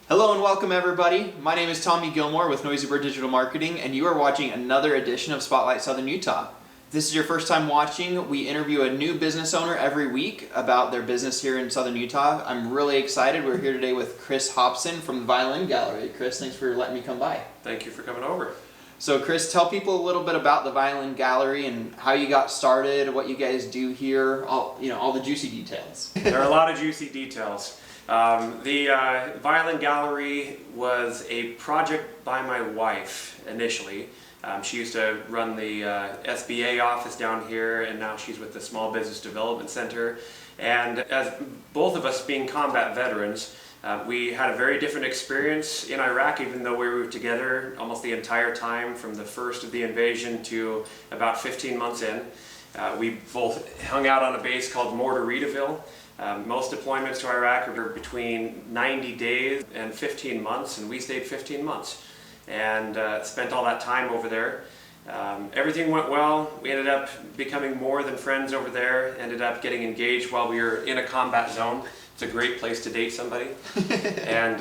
Hello and welcome everybody. My name is Tommy Gilmore with Noisy Bird Digital Marketing, and you are watching another edition of Spotlight Southern Utah. If this is your first time watching, we interview a new business owner every week about their business here in Southern Utah. I'm really excited. We're here today with Chris Hobson from the Violin Gallery. Chris, thanks for letting me come by. Thank you for coming over. So Chris, tell people a little bit about the Violin Gallery and how you got started, what you guys do here, all the juicy details. There are a lot of juicy details. The Violin Gallery was a project by my wife initially. She used to run the SBA office down here, and now she's with the Small Business Development Center. And as both of us being combat veterans, we had a very different experience in Iraq, even though we were together almost the entire time from the first of the invasion to about 15 months in. We both hung out on a base called Mortaritaville. Most deployments to Iraq are between 90 days and 15 months, and we stayed 15 months and spent all that time over there. Everything went well. We ended up becoming more than friends over there, ended up getting engaged while we were in a combat zone. It's a great place to date somebody. And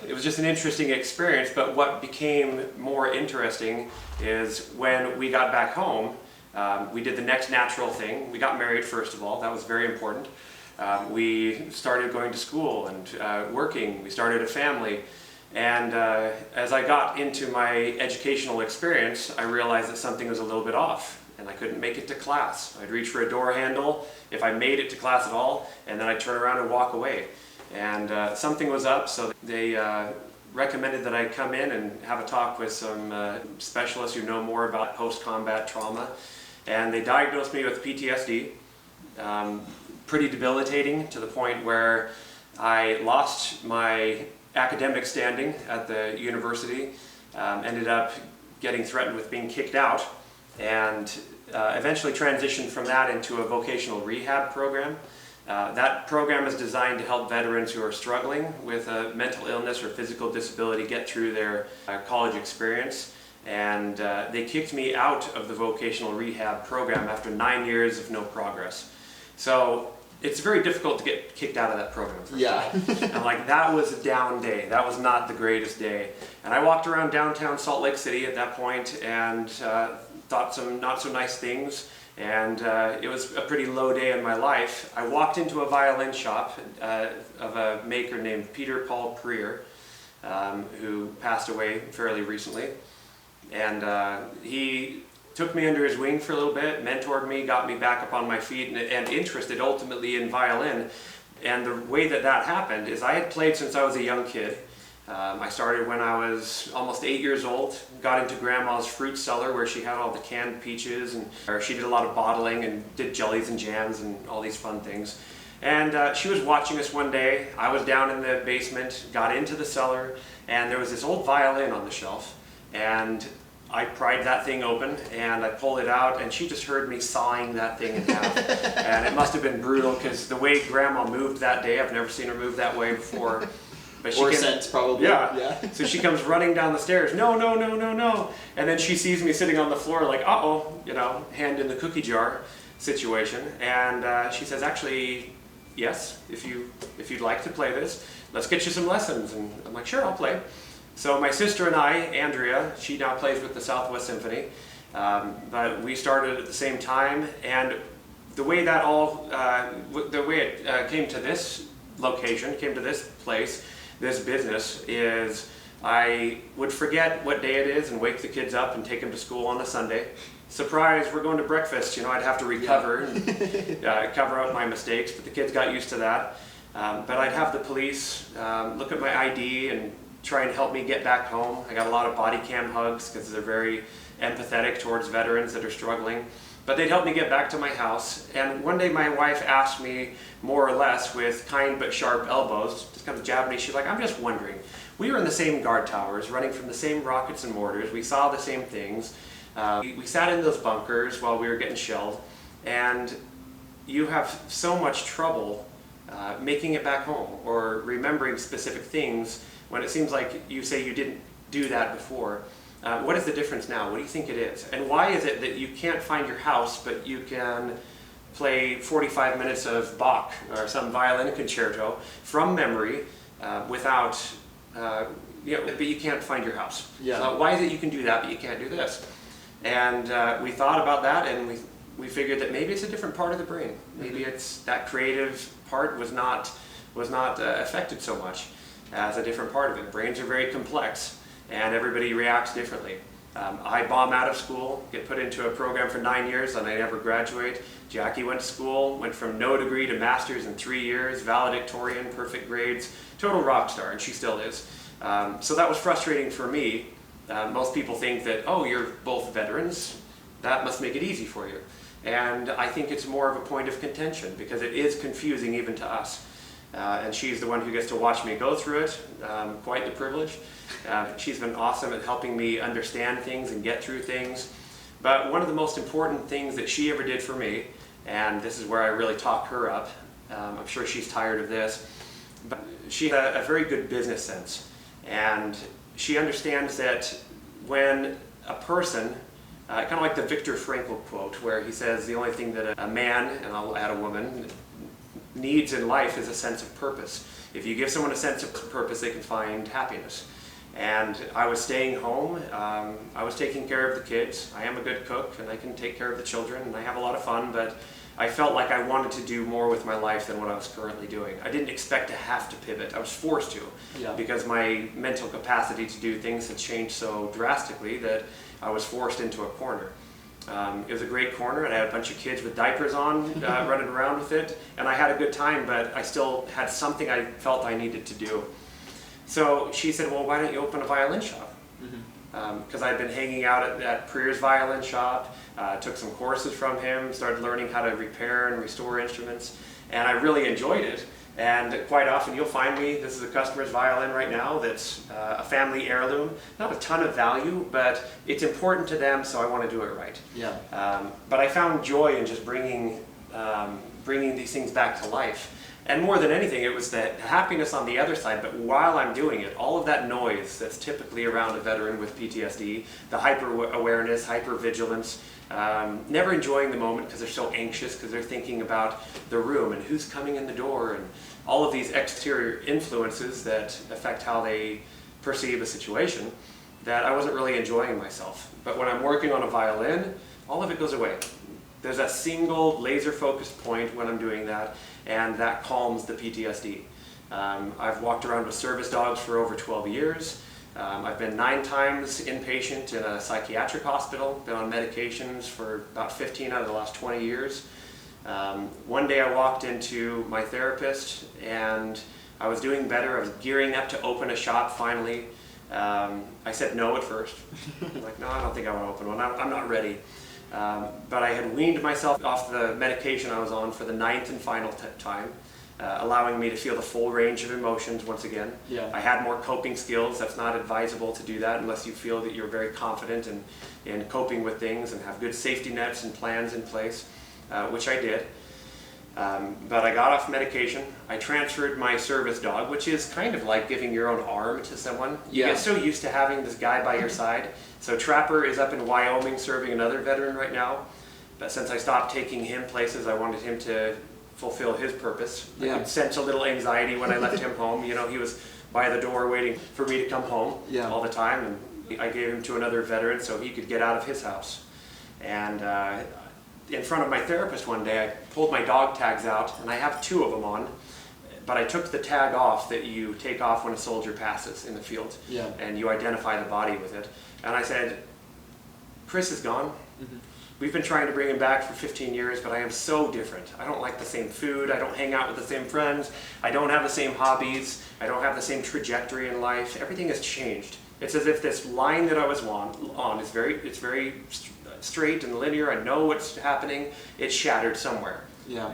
it was just an interesting experience, but what became more interesting is when we got back home, we did the next natural thing. We got married, first of all. That was very important. We started going to school and working. We started a family. And as I got into my educational experience, I realized that something was a little bit off, and I couldn't make it to class. I'd reach for a door handle if I made it to class at all, and then I'd turn around and walk away. And something was up, so they recommended that I come in and have a talk with some specialists who know more about post-combat trauma. And they diagnosed me with PTSD. Pretty debilitating, to the point where I lost my academic standing at the university, ended up getting threatened with being kicked out, and eventually transitioned from that into a vocational rehab program. That program is designed to help veterans who are struggling with a mental illness or physical disability get through their college experience. And they kicked me out of the vocational rehab program after 9 years of no progress. So it's very difficult to get kicked out of that program. Yeah. And like, that was a down day. That was not the greatest day. And I walked around downtown Salt Lake City at that point and thought some not so nice things. And it was a pretty low day in my life. I walked into a violin shop of a maker named Peter Paul Preer, who passed away fairly recently. And he took me under his wing for a little bit, mentored me, got me back up on my feet, and interested ultimately in violin. And the way that that happened is I had played since I was a young kid. I started when I was almost 8 years old, got into Grandma's fruit cellar where she had all the canned peaches, and she did a lot of bottling and did jellies and jams and all these fun things. And she was watching us one day. I was down in the basement, got into the cellar, and there was this old violin on the shelf. And I pried that thing open and I pulled it out, and she just heard me sawing that thing in half. And it must have been brutal, because the way Grandma moved that day, I've never seen her move that way before. But Or since, probably. Yeah. So she comes running down the stairs, no, no, no, no, no. And then she sees me sitting on the floor like, uh-oh, hand in the cookie jar situation. And she says, actually, yes, if you'd like to play this, let's get you some lessons. And I'm like, sure, I'll play. So my sister and I, Andrea, she now plays with the Southwest Symphony, but we started at the same time. And the way that it came to this location, came to this place, this business, is I would forget what day it is and wake the kids up and take them to school on a Sunday. Surprise, we're going to breakfast. I'd have to recover and cover up my mistakes, but the kids got used to that. But I'd have the police look at my ID and try and help me get back home. I got a lot of body cam hugs because they're very empathetic towards veterans that are struggling. But they'd help me get back to my house. And one day my wife asked me, more or less with kind but sharp elbows, just kind of jabbed me. She's like, I'm just wondering, we were in the same guard towers, running from the same rockets and mortars. We saw the same things. We sat in those bunkers while we were getting shelled. And you have so much trouble making it back home or remembering specific things when it seems like you say you didn't do that before. What is the difference now? What do you think it is? And why is it that you can't find your house, but you can play 45 minutes of Bach or some violin concerto from memory without but you can't find your house. Yeah. Why is it you can do that, but you can't do this? And we thought about that, and we figured that maybe it's a different part of the brain. Maybe it's that creative part was not affected so much as a different part of it. Brains are very complex, and everybody reacts differently. I bomb out of school, get put into a program for 9 years, and I never graduate. Jackie went to school, went from no degree to master's in 3 years, valedictorian, perfect grades, total rock star, and she still is. So that was frustrating for me. Most people think that, oh, you're both veterans, that must make it easy for you. And I think it's more of a point of contention because it is confusing even to us. And she's the one who gets to watch me go through it, quite the privilege. She's been awesome at helping me understand things and get through things. But one of the most important things that she ever did for me, and this is where I really talk her up, I'm sure she's tired of this, but she had a very good business sense. And she understands that when a person, kind of like the Viktor Frankl quote, where he says the only thing that a man, and I'll add a woman, needs in life is a sense of purpose. If you give someone a sense of purpose, they can find happiness. And I was staying home, I was taking care of the kids. I am a good cook and I can take care of the children and I have a lot of fun, but I felt like I wanted to do more with my life than what I was currently doing. I didn't expect to have to pivot. I was forced to, because my mental capacity to do things had changed so drastically that I was forced into a corner. It was a great corner, and I had a bunch of kids with diapers on, running around with it, and I had a good time, but I still had something I felt I needed to do. So she said, well, why don't you open a violin shop? Because I'd been hanging out at Preer's violin shop, took some courses from him, started learning how to repair and restore instruments, and I really enjoyed it. And quite often you'll find me, this is a customer's violin right now that's a family heirloom. Not a ton of value, but it's important to them, so I want to do it right. But I found joy in just bringing these things back to life. And more than anything, it was the happiness on the other side, but while I'm doing it, all of that noise that's typically around a veteran with PTSD, the hyper-awareness, hyper-vigilance, never enjoying the moment because they're so anxious, because they're thinking about the room and who's coming in the door and all of these exterior influences that affect how they perceive a situation, that I wasn't really enjoying myself. But when I'm working on a violin, all of it goes away. There's a single laser-focused point when I'm doing that, and that calms the PTSD. I've walked around with service dogs for over 12 years. I've been 9 times inpatient in a psychiatric hospital, been on medications for about 15 out of the last 20 years. One day I walked into my therapist and I was doing better. I was gearing up to open a shop finally. I said no at first. I'm like, no, I don't think I want to open one. I'm not ready. But I had weaned myself off the medication I was on for the 9th and final time, allowing me to feel the full range of emotions once again. I had more coping skills. That's not advisable to do that unless you feel that you're very confident in coping with things and have good safety nets and plans in place, which I did. But I got off medication. I transferred my service dog, which is kind of like giving your own arm to someone. You get so used to having this guy by your side. So Trapper is up in Wyoming serving another veteran right now. But since I stopped taking him places, I wanted him to fulfill his purpose. I could sense a little anxiety when I left him home. You know, he was by the door waiting for me to come home all the time. And I gave him to another veteran so he could get out of his house. And in front of my therapist one day, I pulled my dog tags out, and I have 2 of them on, but I took the tag off that you take off when a soldier passes in the field, and you identify the body with it. And I said, Chris is gone. We've been trying to bring him back for 15 years, but I am so different. I don't like the same food, I don't hang out with the same friends, I don't have the same hobbies, I don't have the same trajectory in life. Everything has changed. It's as if this line that I was on is very straight and linear. I know what's happening. It's shattered somewhere.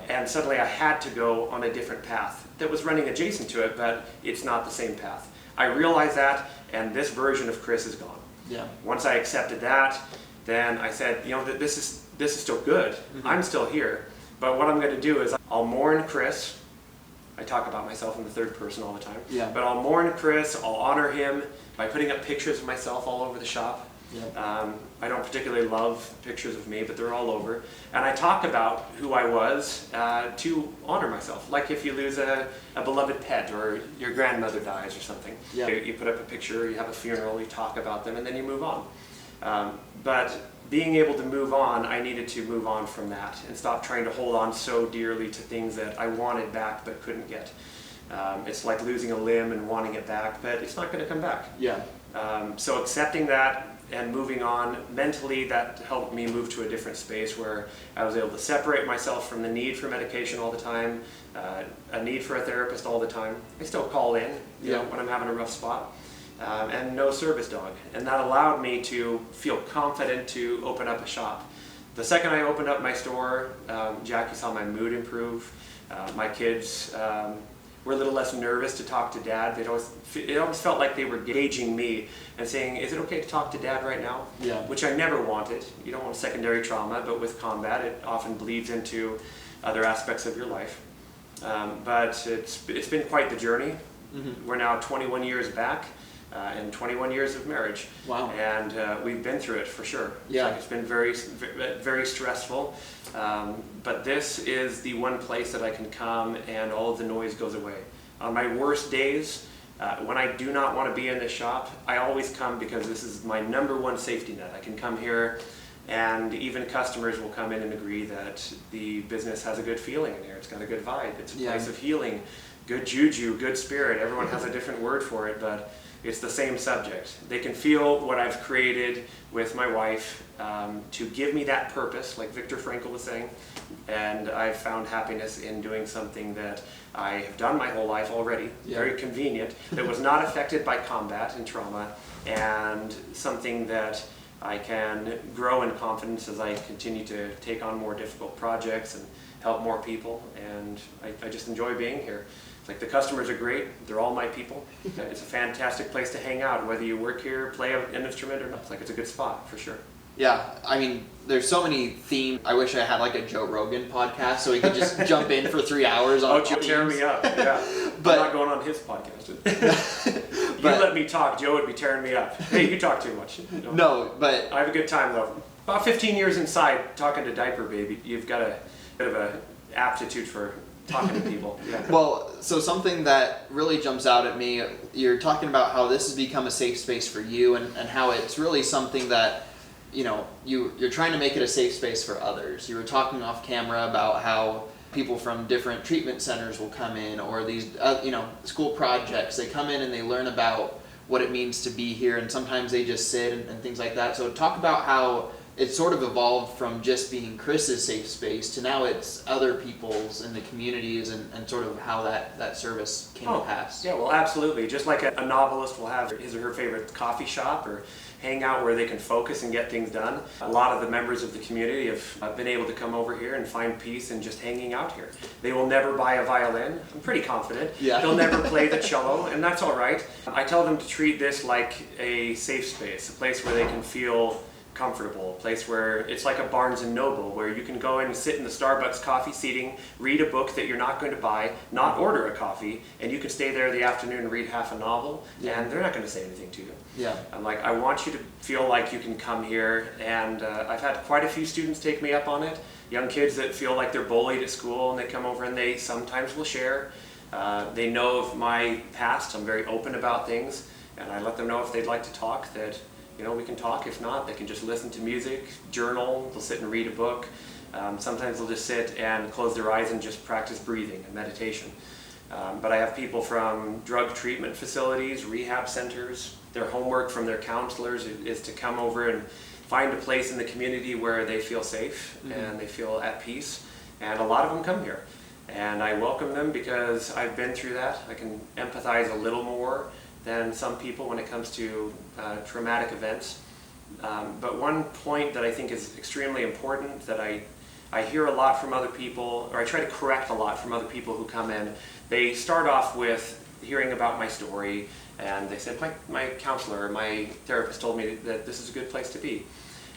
And suddenly I had to go on a different path that was running adjacent to it, but it's not the same path. I realized that, and this version of Chris is gone. Once I accepted that, then I said, you know, this is still good. I'm still here. But what I'm going to do is I'll mourn Chris. I talk about myself in the third person all the time. But I'll mourn Chris. I'll honor him by putting up pictures of myself all over the shop. Yep. I don't particularly love pictures of me, but they're all over. And I talk about who I was to honor myself. Like if you lose a beloved pet or your grandmother dies or something. Yep. You put up a picture, you have a funeral, you talk about them, and then you move on. But being able to move on, I needed to move on from that and stop trying to hold on so dearly to things that I wanted back but couldn't get. It's like losing a limb and wanting it back, but it's not going to come back. Yeah. So accepting that and moving on mentally, that helped me move to a different space where I was able to separate myself from the need for medication all the time, a need for a therapist all the time. I still call in when I'm having a rough spot, and no service dog. And that allowed me to feel confident to open up a shop. The second I opened up my store, Jackie saw my mood improve. My kids were a little less nervous to talk to Dad. It always felt like they were gauging me and saying, is it okay to talk to Dad right now? Yeah. Which I never wanted. You don't want secondary trauma, but with combat it often bleeds into other aspects of your life. But it's been quite the journey. Mm-hmm. We're now 21 years back and 21 years of marriage. Wow. And we've been through it for sure. Yeah. It's been very, very stressful. But this is the one place that I can come and all of the noise goes away. On my worst days, when I do not want to be in the shop, I always come because this is my #1 safety net. I can come here and even customers will come in and agree that the business has a good feeling in here. It's got a good vibe. It's a place of healing, good juju, good spirit. Everyone has a different word for it, but it's the same subject. They can feel what I've created with my wife to give me that purpose, like Viktor Frankl was saying, and I've found happiness in doing something that I have done my whole life already, very convenient, that was not affected by combat and trauma, and something that I can grow in confidence as I continue to take on more difficult projects and help more people, and I just enjoy being here. Like the customers are great, they're all my people. It's a fantastic place to hang out, whether you work here, play an instrument or not. It's a good spot for sure. Yeah, I mean, there's so many themes. I wish I had like a Joe Rogan podcast so we could just jump in for 3 hours on Joe tear me up, yeah. But, I'm not going on his podcast. You let me talk, Joe would be tearing me up. Hey, you talk too much. No, but I have a good time though. About 15 years inside talking to Diaper Baby, you've got a bit of an aptitude for talking to people. Yeah. Well, so something that really jumps out at me, you're talking about how this has become a safe space for you and how it's really something that, you're trying to make it a safe space for others. You were talking off camera about how people from different treatment centers will come in, or these, school projects. They come in and they learn about what it means to be here, and sometimes they just sit and things like that. So talk about how it's sort of evolved from just being Chris's safe space to now it's other people's in the communities and sort of how that service came to pass. Yeah, well, absolutely. Just like a novelist will have his or her favorite coffee shop or hang out where they can focus and get things done. A lot of the members of the community have been able to come over here and find peace in just hanging out here. They will never buy a violin. I'm pretty confident. Yeah. They'll never play the cello, and that's all right. I tell them to treat this like a safe space, a place where they can feel comfortable, a place where it's like a Barnes and Noble, where you can go in and sit in the Starbucks coffee seating, read a book that you're not going to buy, not order a coffee, and you can stay there the afternoon and read half a novel, and they're not going to say anything to you. Yeah. I'm like, I want you to feel like you can come here, and I've had quite a few students take me up on it. Young kids that feel like they're bullied at school, and they come over and they sometimes will share. They know of my past. I'm very open about things, and I let them know if they'd like to talk that we can talk. If not, they can just listen to music, journal, they'll sit and read a book. Sometimes they'll just sit and close their eyes and just practice breathing and meditation. But I have people from drug treatment facilities, rehab centers. Their homework from their counselors is to come over and find a place in the community where they feel safe and they feel at peace. And a lot of them come here. And I welcome them because I've been through that. I can empathize a little more than some people when it comes to traumatic events. But one point that I think is extremely important that I hear a lot from other people, or I try to correct a lot from other people who come in, they start off with hearing about my story and they said, my counselor or my therapist told me that this is a good place to be.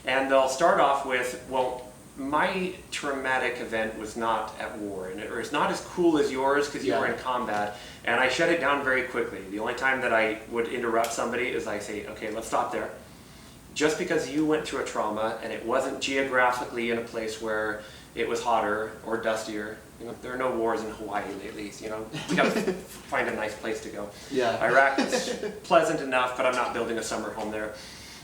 And they'll start off with, well, my traumatic event was not at war, or it's not as cool as yours because you were in combat, and I shut it down very quickly. The only time that I would interrupt somebody is I say, okay, let's stop there. just because you went through a trauma and it wasn't geographically in a place where it was hotter or dustier. You know, there are no wars in Hawaii lately. You know, we got to find a nice place to go. Yeah. Iraq is pleasant enough, but I'm not building a summer home there.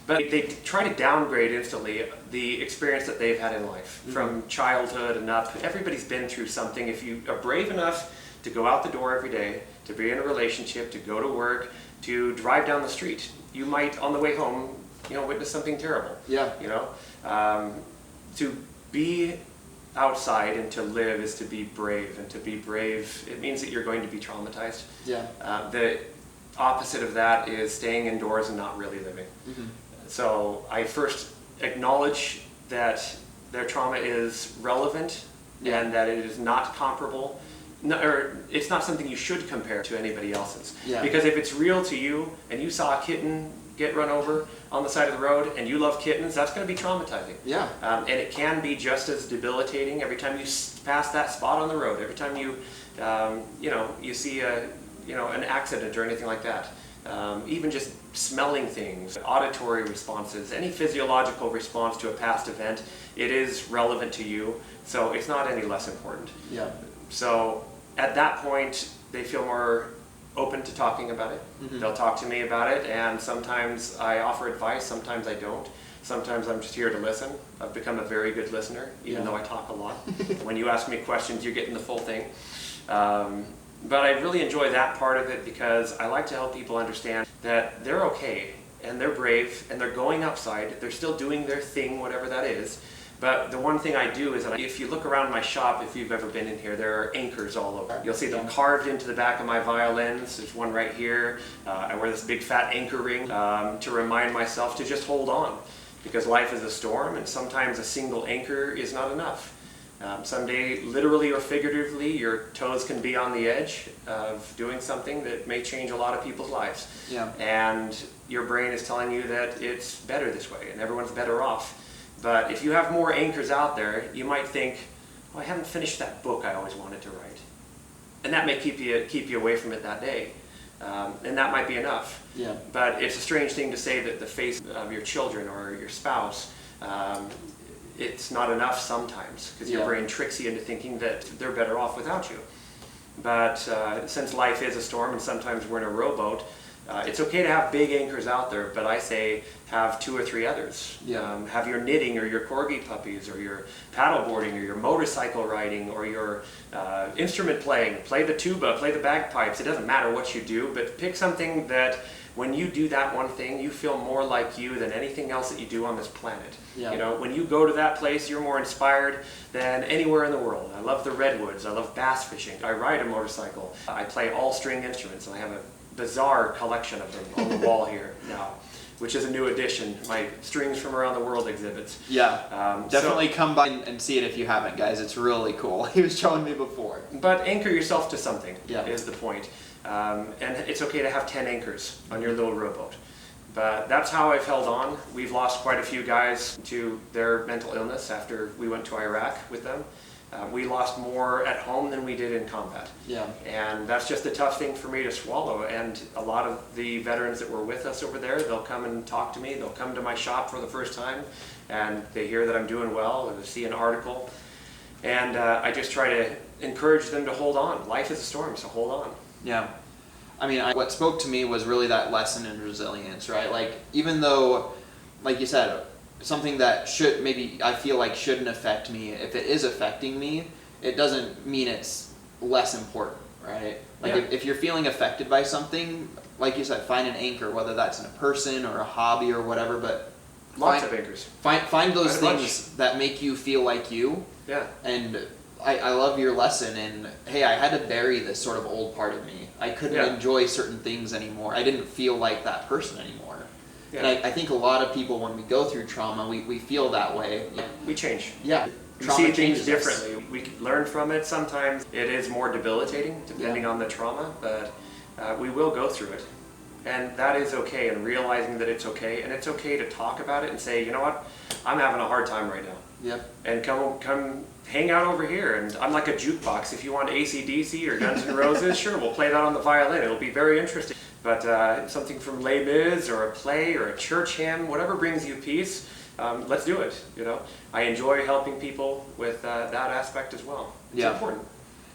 But they try to downgrade instantly the experience that they've had in life, from childhood and up. Everybody's been through something. If you are brave enough to go out the door every day, to be in a relationship, to go to work, to drive down the street, you might, on the way home, you know, witness something terrible. Yeah. You know, to be outside and to live is to be brave, and to be brave, it means that you're going to be traumatized. Yeah. The opposite of that is staying indoors and not really living. So I first acknowledge that their trauma is relevant and that it is not comparable, or it's not something you should compare to anybody else's. Yeah. Because if it's real to you and you saw a kitten get run over on the side of the road and you love kittens, that's going to be traumatizing. Yeah. And it can be just as debilitating every time you pass that spot on the road, every time you, you know, you see a, you know, an accident or anything like that. Even just smelling things, auditory responses, any physiological response to a past event, it is relevant to you, so it's not any less important. Yeah. So at that point, they feel more open to talking about it. They'll talk to me about it, and sometimes I offer advice, sometimes I don't. Sometimes I'm just here to listen. I've become a very good listener, even though I talk a lot. When you ask me questions, you're getting the full thing. But I really enjoy that part of it because I like to help people understand that they're okay and they're brave and they're going outside. They're still doing their thing, whatever that is. But the one thing I do is that if you look around my shop, if you've ever been in here, there are anchors all over. You'll see them carved into the back of my violins. There's one right here. I wear this big fat anchor ring to remind myself to just hold on, because life is a storm and sometimes a single anchor is not enough. Someday, literally or figuratively, your toes can be on the edge of doing something that may change a lot of people's lives. Yeah. And your brain is telling you that it's better this way and everyone's better off. But if you have more anchors out there, you might think, oh, I haven't finished that book I always wanted to write. And that may keep you away from it that day. And that might be enough. Yeah. But it's a strange thing to say that the face of your children or your spouse, it's not enough sometimes, because your brain tricks you into thinking that they're better off without you. But since life is a storm and sometimes we're in a rowboat, it's okay to have big anchors out there, but I say have 2 or 3 others. Have your knitting or your corgi puppies or your paddleboarding or your motorcycle riding or your instrument playing. Play the tuba, play the bagpipes. It doesn't matter what you do, but pick something that when you do that one thing, you feel more like you than anything else that you do on this planet. Yeah. You know, when you go to that place, you're more inspired than anywhere in the world. I love the redwoods. I love bass fishing. I ride a motorcycle. I play all string instruments, and I have a bizarre collection of them on the wall here now, which is a new addition. My strings from around the world exhibits. Yeah. Definitely come by and see it if you haven't, guys. It's really cool. He was showing me before. But anchor yourself to something is the point. And it's okay to have 10 anchors on your little rowboat. But that's how I've held on. We've lost quite a few guys to their mental illness after we went to Iraq with them. We lost more at home than we did in combat. Yeah. And that's just a tough thing for me to swallow. And a lot of the veterans that were with us over there, they'll come and talk to me. They'll come to my shop for the first time, and they hear that I'm doing well, or they see an article. And I just try to encourage them to hold on. Life is a storm, so hold on. Yeah. I mean, what spoke to me was really that lesson in resilience, right? Like, even though, like you said, something that should, maybe I feel like shouldn't affect me, if it is affecting me, it doesn't mean it's less important, right? Like, if you're feeling affected by something, like you said, find an anchor, whether that's in a person or a hobby or whatever, but Lots of anchors. Find those things that make you feel like you. Yeah. And I love your lesson, and hey, I had to bury this sort of old part of me. I couldn't enjoy certain things anymore. I didn't feel like that person anymore. Yeah. And I think a lot of people, when we go through trauma, we feel that way. We change. Yeah. We see things differently. We can learn from it. Sometimes it is more debilitating, depending on the trauma, but we will go through it. And that is okay, and realizing that it's okay, and it's okay to talk about it and say, you know what, I'm having a hard time right now. Yep. And come hang out over here, and I'm like a jukebox. If you want AC/DC or Guns N' Roses, sure, we'll play that on the violin. It'll be very interesting. But something from Les Mis or a play or a church hymn, whatever brings you peace, let's do it. I enjoy helping people with that aspect as well. It's important.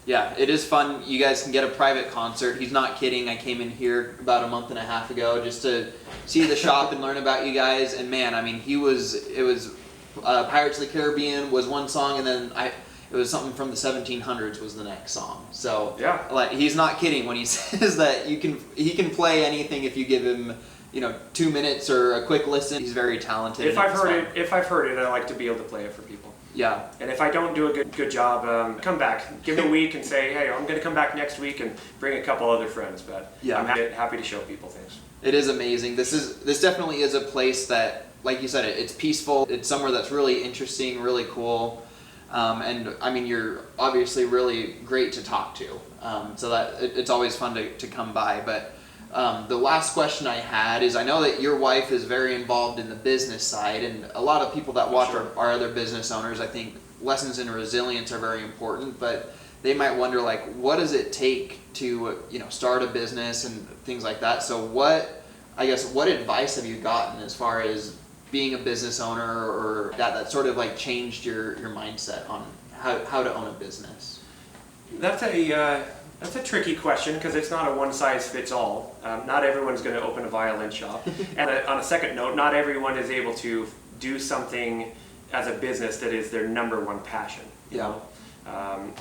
Yeah, it is fun. You guys can get a private concert. He's not kidding. I came in here about a month and a half ago just to see the shop and learn about you guys. And man, I mean, it was Pirates of the Caribbean was one song, and then it was something from the 1700s was the next song. So yeah, like, he's not kidding when he says that he can play anything if you give him 2 minutes or a quick listen. He's very talented. If I've heard it, I like to be able to play it for people. Yeah. And if I don't do a good job, come back. Give me a week and say, hey, I'm going to come back next week and bring a couple other friends. But yeah, I'm happy to show people things. It is amazing. This definitely is a place that, like you said, it's peaceful. It's somewhere that's really interesting, really cool. And I mean, you're obviously really great to talk to. So that it's always fun to come by. But the last question I had is, I know that your wife is very involved in the business side, and a lot of people that watch our other business owners, I think lessons in resilience are very important, but they might wonder, like, what does it take to start a business and things like that. So what advice have you gotten as far as being a business owner, or that sort of like changed your mindset on how to own a business? That's a tricky question, because it's not a one-size-fits-all. Not everyone's going to open a violin shop. And on a second note, not everyone is able to do something as a business that is their number one passion.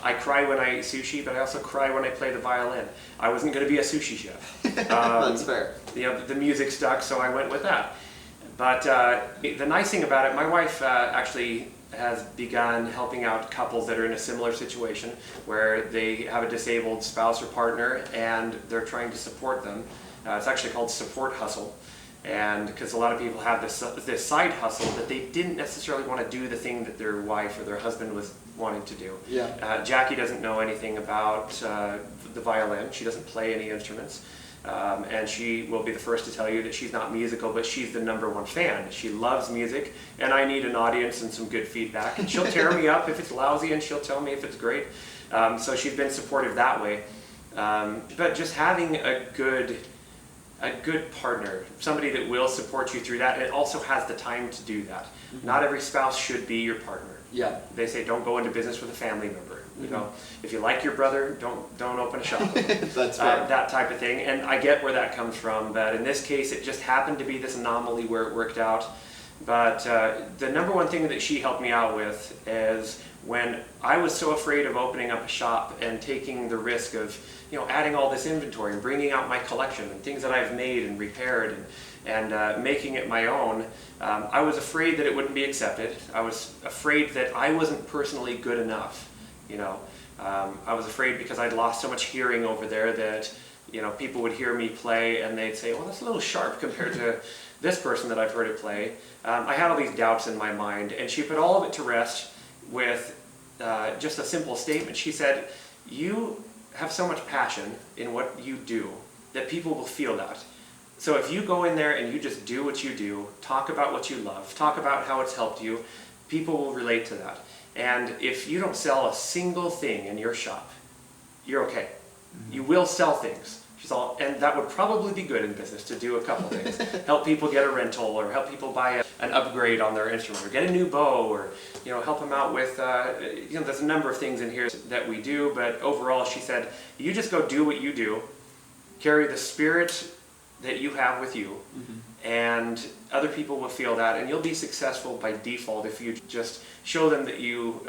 I cry when I eat sushi, but I also cry when I play the violin. I wasn't going to be a sushi chef. That's fair. The music stuck, so I went with that. But the nice thing about it, my wife actually has begun helping out couples that are in a similar situation, where they have a disabled spouse or partner and they're trying to support them. It's actually called Support Hustle. And because a lot of people have this side hustle that they didn't necessarily want to do the thing that their wife or their husband was wanting to do. Yeah. Jackie doesn't know anything about the violin. She doesn't play any instruments. And she will be the first to tell you that she's not musical, but she's the #1 fan. She loves music, and I need an audience and some good feedback. And she'll tear me up if it's lousy, and she'll tell me if it's great. So she's been supportive that way. But just having a good partner, somebody that will support you through that, and also has the time to do that. Mm-hmm. Not every spouse should be your partner. Yeah. They say don't go into business with a family member. If you like your brother, don't open a shop. That's right. That type of thing, and I get where that comes from. But in this case, it just happened to be this anomaly where it worked out. But the #1 thing that she helped me out with is when I was so afraid of opening up a shop and taking the risk of adding all this inventory and bringing out my collection and things that I've made and repaired and making it my own. I was afraid that it wouldn't be accepted. I was afraid that I wasn't personally good enough. I was afraid because I'd lost so much hearing over there that people would hear me play and they'd say, well, that's a little sharp compared to this person that I've heard it play. I had all these doubts in my mind, and she put all of it to rest with just a simple statement. She said, you have so much passion in what you do that people will feel that. So if you go in there and you just do what you do, talk about what you love, talk about how it's helped you, people will relate to that. And if you don't sell a single thing in your shop, you're okay. Mm-hmm. You will sell things. And that would probably be good in business, to do a couple things. Help people get a rental, or help people buy an upgrade on their instrument, or get a new bow, or help them out with, there's a number of things in here that we do. But overall, she said, you just go do what you do, carry the spirit that you have with you, mm-hmm. and other people will feel that, and you'll be successful by default if you just show them that you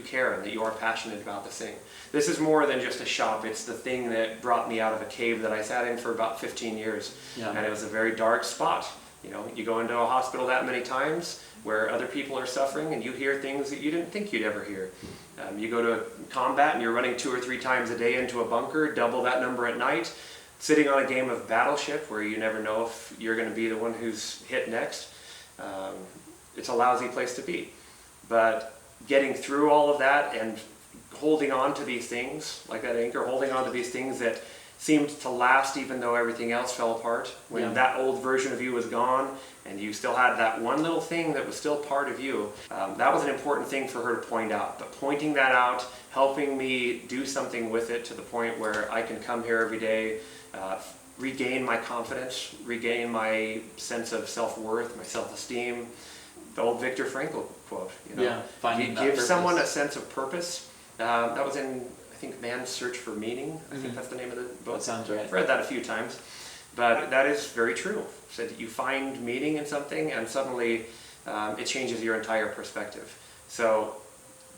care and that you are passionate about this thing. This is more than just a shop. It's the thing that brought me out of a cave that I sat in for about 15 years. Yeah. And it was a very dark spot. You go into a hospital that many times where other people are suffering, and you hear things that you didn't think you'd ever hear. You go to combat and you're running 2 or 3 times a day into a bunker, double that number at night, sitting on a game of Battleship where you never know if you're going to be the one who's hit next. It's a lousy place to be. But getting through all of that and holding on to these things, like that anchor, holding on to these things that seemed to last even though everything else fell apart. When that old version of you was gone and you still had that one little thing that was still part of you, that was an important thing for her to point out. But pointing that out, helping me do something with it to the point where I can come here every day, regain my confidence, regain my sense of self-worth, my self-esteem. The old Viktor Frankl quote, you know, Yeah, finding you that give purpose. someone a sense of purpose. That was in, I think, Man's Search for Meaning. I think that's the name of the book. That sounds right. I've read that a few times, but that is very true. So that you find meaning in something, and suddenly it changes your entire perspective. So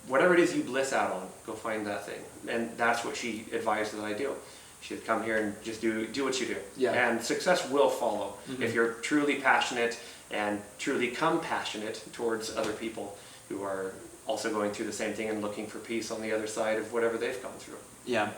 whatever it is you bliss out on, go find that thing. And that's what she advised that I do. She'd come here and just do what you do. Yeah. And success will follow if you're truly passionate and truly compassionate towards other people who are also going through the same thing and looking for peace on the other side of whatever they've gone through. Yeah.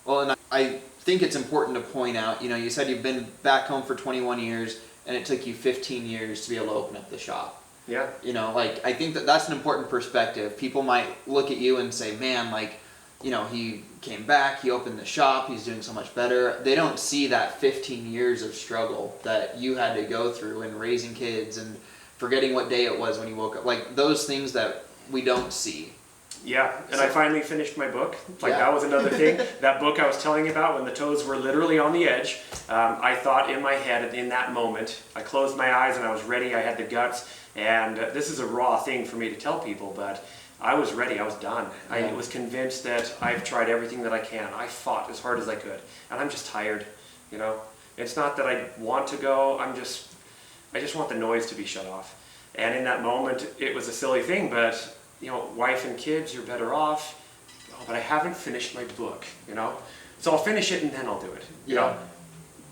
Well, and I think it's important to point out, you know, you said you've been back home for 21 years and it took you 15 years to be able to open up the shop. Yeah. You know, like, I think that that's an important perspective. People might look at you and say, man, like, you know, he came back, he opened the shop, he's doing so much better. They don't see that 15 years of struggle that you had to go through in raising kids and forgetting what day it was when you woke up. Like, those things that we don't see. Yeah, and I finally finished my book. Like, Yeah. that was another thing. That book I was telling you about, when the toes were literally on the edge, I thought in my head in that moment, I closed my eyes and I was ready, I had the guts, and this is a raw thing for me to tell people, but I was ready, I was done. Yeah. I was convinced that I've tried everything that I can. I fought as hard as I could, and I'm just tired, you know? It's not that I want to go, I just want the noise to be shut off. And in that moment, it was a silly thing, but you know, wife and kids, you're better off. Oh, but I haven't finished my book, you know? So I'll finish it and then I'll do it, you know?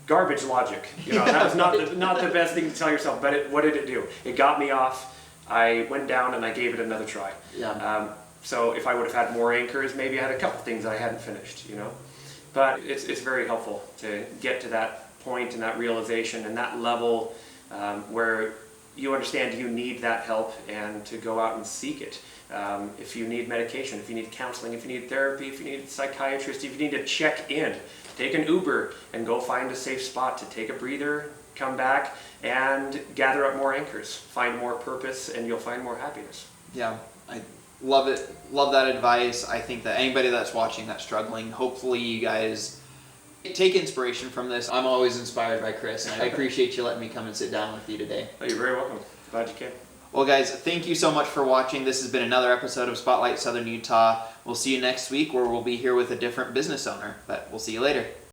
Garbage logic, you know? That was not the best thing to tell yourself, but what did it do? It got me off. I went down and I gave it another try. Yeah. So if I would have had more anchors, maybe I had a couple things I hadn't finished, you know? But it's very helpful to get to that point and that realization and that level where you understand you need that help and to go out and seek it. If you need medication, if you need counseling, if you need therapy, if you need a psychiatrist, if you need to check in, take an Uber and go find a safe spot to take a breather, come back and gather up more anchors, find more purpose, and you'll find more happiness. Yeah, I love it. Love that advice. I think that anybody that's watching that's struggling, hopefully you guys take inspiration from this. I'm always inspired by Chris, and I appreciate you letting me come and sit down with you today. Oh, you're very welcome. Glad you came. Well, guys, thank you so much for watching. This has been another episode of Spotlight Southern Utah. We'll see you next week where we'll be here with a different business owner, but we'll see you later.